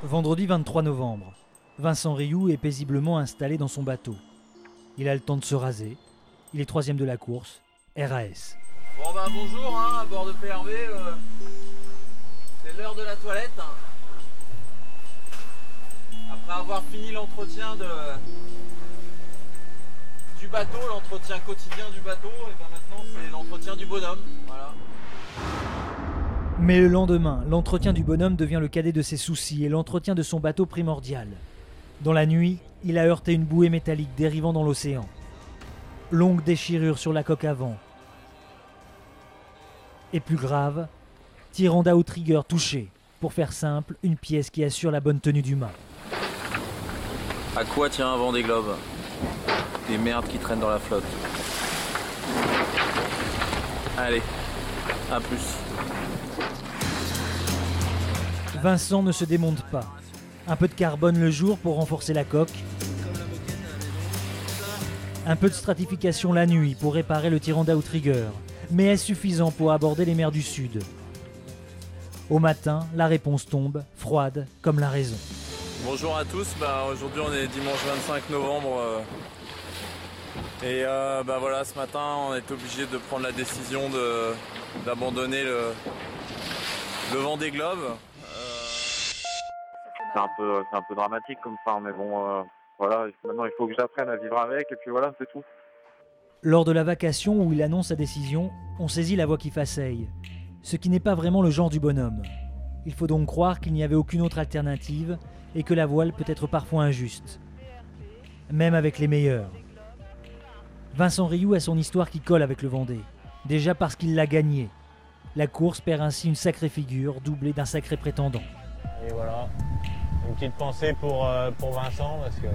Vendredi 23 novembre, Vincent Rioux est paisiblement installé dans son bateau. Il a le temps de se raser. Il est troisième de la course, RAS. Bon bah bonjour, à bord de PRV, c'est l'heure de la toilette. Après avoir fini l'entretien du bateau, l'entretien quotidien du bateau, et ben maintenant c'est l'entretien du bonhomme. Voilà. Mais le lendemain, l'entretien du bonhomme devient le cadet de ses soucis et l'entretien de son bateau primordial. Dans la nuit, il a heurté une bouée métallique dérivant dans l'océan. Longue déchirure sur la coque avant. Et plus grave, tirant d'outrigger touché. Pour faire simple, une pièce qui assure la bonne tenue du mât. À quoi tient un Vendée Globe? Des merdes qui traînent dans la flotte. Allez, à plus. Vincent ne se démonte pas. Un peu de carbone le jour pour renforcer la coque. Un peu de stratification la nuit pour réparer le tirant d'outrigger. Mais est-ce suffisant pour aborder les mers du Sud? Au matin, la réponse tombe, froide comme la raison. Bonjour à tous, aujourd'hui on est dimanche 25 novembre et voilà, ce matin on est obligé de prendre la décision d'abandonner le Vendée Globe. C'est un peu dramatique comme ça, mais bon, voilà, maintenant il faut que j'apprenne à vivre avec et puis voilà, c'est tout. Lors de la vacation où il annonce sa décision, on saisit la voix qui faceille, ce qui n'est pas vraiment le genre du bonhomme. Il faut donc croire qu'il n'y avait aucune autre alternative et que la voile peut être parfois injuste, même avec les meilleurs. Vincent Rioux a son histoire qui colle avec le Vendée, déjà parce qu'il l'a gagné. La course perd ainsi une sacrée figure, doublée d'un sacré prétendant. Et voilà, une petite pensée pour Vincent, parce que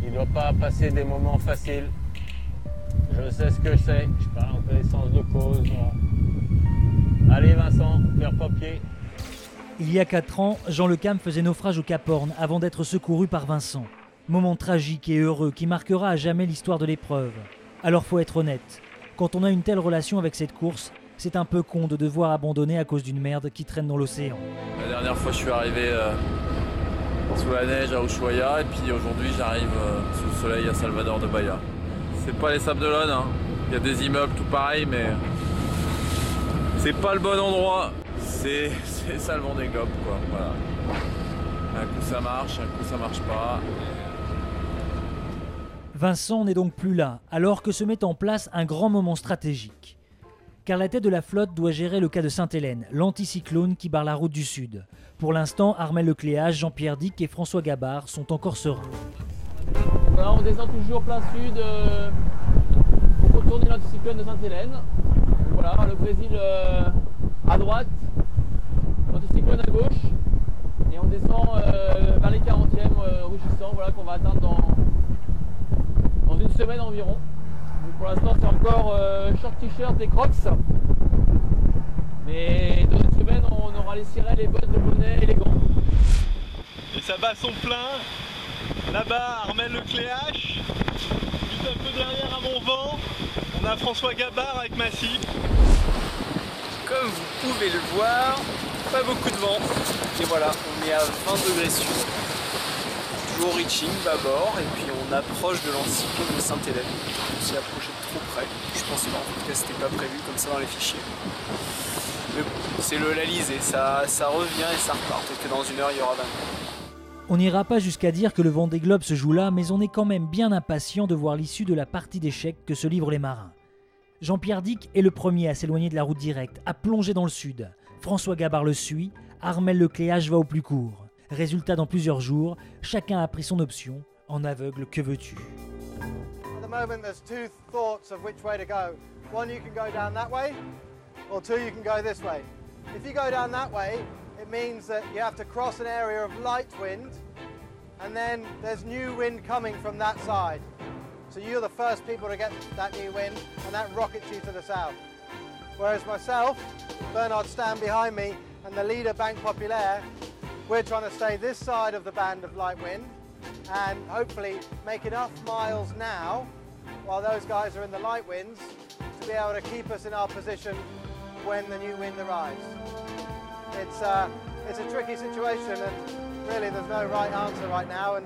il ne doit pas passer des moments faciles. Je sais ce que je sais, je parle en connaissance de cause. Voilà. Allez Vincent, faire papier. Il y a 4 ans, Jean Le Cam faisait naufrage au Cap Horn avant d'être secouru par Vincent. Moment tragique et heureux qui marquera à jamais l'histoire de l'épreuve. Alors faut être honnête, quand on a une telle relation avec cette course, c'est un peu con de devoir abandonner à cause d'une merde qui traîne dans l'océan. La dernière fois je suis arrivé sous la neige à Ushuaia et puis aujourd'hui j'arrive sous le soleil à Salvador de Bahia. C'est pas les Sables d'Olonne, hein. Il y a des immeubles tout pareil mais c'est pas le bon endroit. C'est ça le Vendée Globe quoi, voilà. Un coup ça marche pas. Vincent n'est donc plus là, alors que se met en place un grand moment stratégique. Car la tête de la flotte doit gérer le cas de Sainte-Hélène, l'anticyclone qui barre la route du Sud. Pour l'instant, Armel Lecléache, Jean-Pierre Dick et François Gabard sont encore sereins. Voilà, on descend toujours plein sud pour contourner l'anticyclone de Sainte-Hélène. Voilà, le Brésil à droite, l'anticyclone à gauche. Et on descend vers les 40e rugissants, voilà, qu'on va atteindre dans une semaine environ. Donc pour l'instant c'est encore short t-shirt et crocs. Mais dans une semaine on aura les sirènes, les bottes, le bonnet et les gants. Et ça bat son plein. Là-bas, Armel Lecléache. Juste un peu derrière à mon vent, on a François Gabard avec Massy. Comme vous pouvez le voir, pas beaucoup de vent. Et voilà, on est à 20 degrés sud. Toujours reaching, bâbord, et puis on approche de l'anticyclone de Sainte-Hélène. On s'y approche de trop près. Je pense pas, en tout cas c'était pas prévu comme ça dans les fichiers. Mais bon, c'est l'Alizé, ça revient et ça repart. Peut-être que dans une heure il y aura 20. On n'ira pas jusqu'à dire que le Vendée Globe se joue là, mais on est quand même bien impatient de voir l'issue de la partie d'échecs que se livrent les marins. Jean-Pierre Dick est le premier à s'éloigner de la route directe, à plonger dans le sud. François Gabard le suit, Armel Lecléache va au plus court. Résultat, dans plusieurs jours, chacun a pris son option. En aveugle, que veux-tu? At the moment, there's two thoughts of which way to go. One, you can go down that way, or two, you can go this way. If you go down that way, it means that you have to cross an area of light wind, and then there's new wind coming from that side. So you're the first people to get that new wind, and that rockets you to the south. Whereas myself, Bernard Stan behind me, and the leader, Banque Populaire, we're trying to stay this side of the band of light wind and hopefully make enough miles now while those guys are in the light winds to be able to keep us in our position when the new wind arrives. it's a tricky situation and really there's no right answer right now. And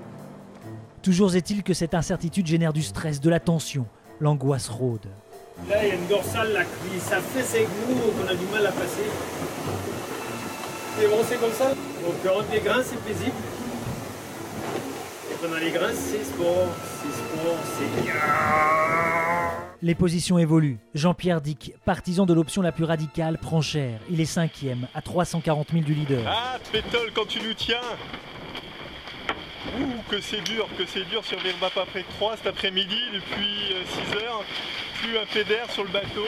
Toujours est-il que cette incertitude génère du stress, de la tension, l'angoisse rôde. Là, il y a une dorsale là, qui ça fait ses genoux, qu'on a du mal à passer. Et bon, c'est comme ça. Donc, entre les grains, c'est paisible. Et pendant les grains, c'est sport, c'est... Les positions évoluent. Jean-Pierre Dick, partisan de l'option la plus radicale, prend cher. Il est 5e, à 340 000 du leader. Ah, Pétole, quand tu nous tiens. Ouh, que c'est dur sur Virba Paprec 3 cet après-midi, depuis 6 heures. Plus un pédère sur le bateau.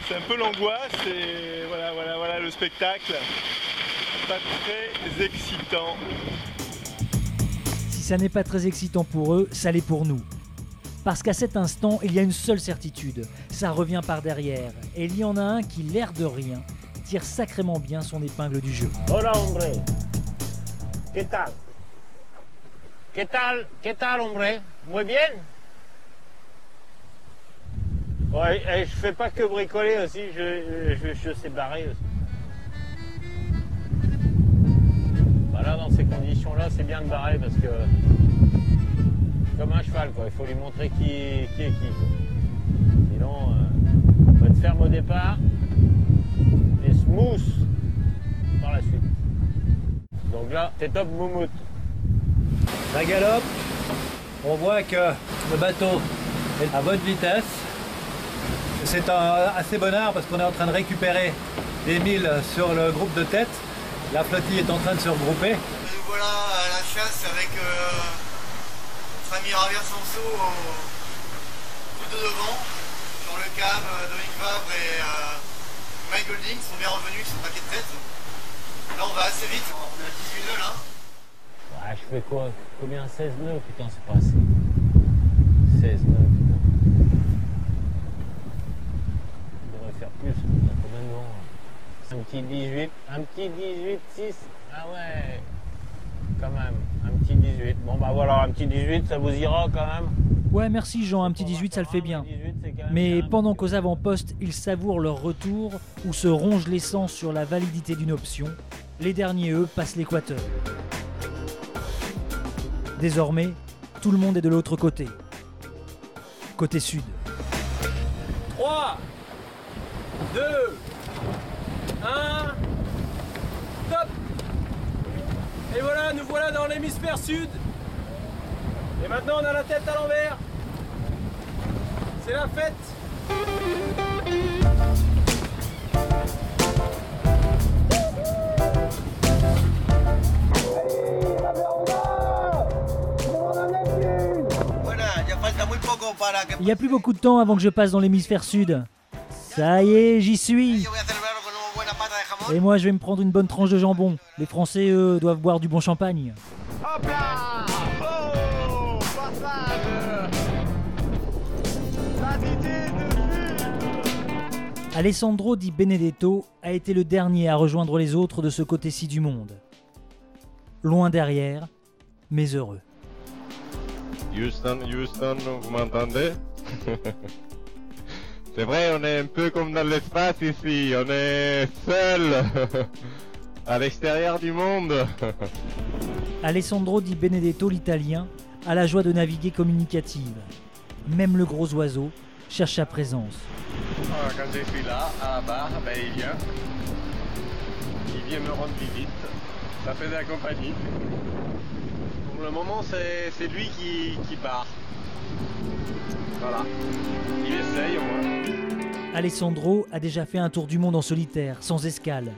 C'est un peu l'angoisse et voilà le spectacle. Pas très excitant. Si ça n'est pas très excitant pour eux, ça l'est pour nous. Parce qu'à cet instant, il y a une seule certitude, ça revient par derrière. Et il y en a un qui, l'air de rien, tire sacrément bien son épingle du jeu. Hola, hombre. ¿Qué tal? ¿Qué tal, hombre? Muy bien. Ouais, et je fais pas que bricoler aussi, je sais barrer aussi. Voilà, dans ces conditions-là, c'est bien de barrer parce que comme un cheval, quoi. Il faut lui montrer qui est qui. Quoi. Sinon, il faut être ferme au départ et smooth par la suite. Donc là, c'est top moumoute. Ça galope, on voit que le bateau est à bonne vitesse. C'est un assez bon art parce qu'on est en train de récupérer des milles sur le groupe de tête. La flottille est en train de se regrouper. nous voilà à la chasse avec notre ami Javier Sanso tout de devant. Sur le cam, Dominique Fabre et Mike Golding sont bien revenus sur le paquet de tête. Là on va assez vite, on est à 18 nœuds là. Ouais, je fais quoi? Combien? 16 nœuds? Putain, c'est pas assez. 16 nœuds, putain. Je devrais faire plus. Combien de vent? Un petit 18. Un petit 18, 6. Ah ouais. Quand même. Un petit 18. Bon bah voilà, un petit 18, ça vous ira quand même. Ouais, merci Jean, un petit 18, ça le fait bien. Mais pendant qu'aux avant-postes, ils savourent leur retour ou se rongent l'essence sur la validité d'une option, les derniers, eux, passent l'équateur. Désormais, tout le monde est de l'autre côté. Côté sud. 3, 2, 1, stop. Et voilà, nous voilà dans l'hémisphère sud. Et maintenant on a la tête à l'envers. C'est la fête. Il n'y a plus beaucoup de temps avant que je passe dans l'hémisphère sud. Ça y est, j'y suis. Et moi, je vais me prendre une bonne tranche de jambon. Les Français, eux, doivent boire du bon champagne. Hop là! Oh! Passage! Alessandro Di Benedetto a été le dernier à rejoindre les autres de ce côté-ci du monde. Loin derrière, mais heureux. Houston, vous m'entendez? C'est vrai, on est un peu comme dans l'espace ici, on est seul à l'extérieur du monde. Alessandro Di Benedetto, l'italien, a la joie de naviguer communicative. Même le gros oiseau cherche sa présence. Alors, quand je suis là, à la barre, ben, il vient me rendre visite, ça fait de la compagnie. Pour le moment, c'est lui qui part. Voilà, il essaye au moins. Alessandro a déjà fait un tour du monde en solitaire, sans escale,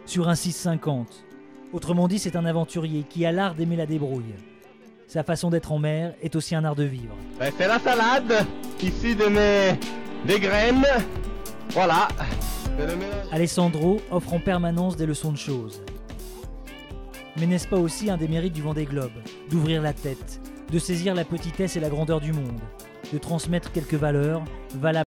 sur un 650. Autrement dit, c'est un aventurier qui a l'art d'aimer la débrouille. Sa façon d'être en mer est aussi un art de vivre. Ben, c'est la salade, ici des graines, voilà. Alessandro offre en permanence des leçons de choses. Mais n'est-ce pas aussi un des mérites du Vendée Globe, d'ouvrir la tête, de saisir la petitesse et la grandeur du monde, de transmettre quelques valeurs valables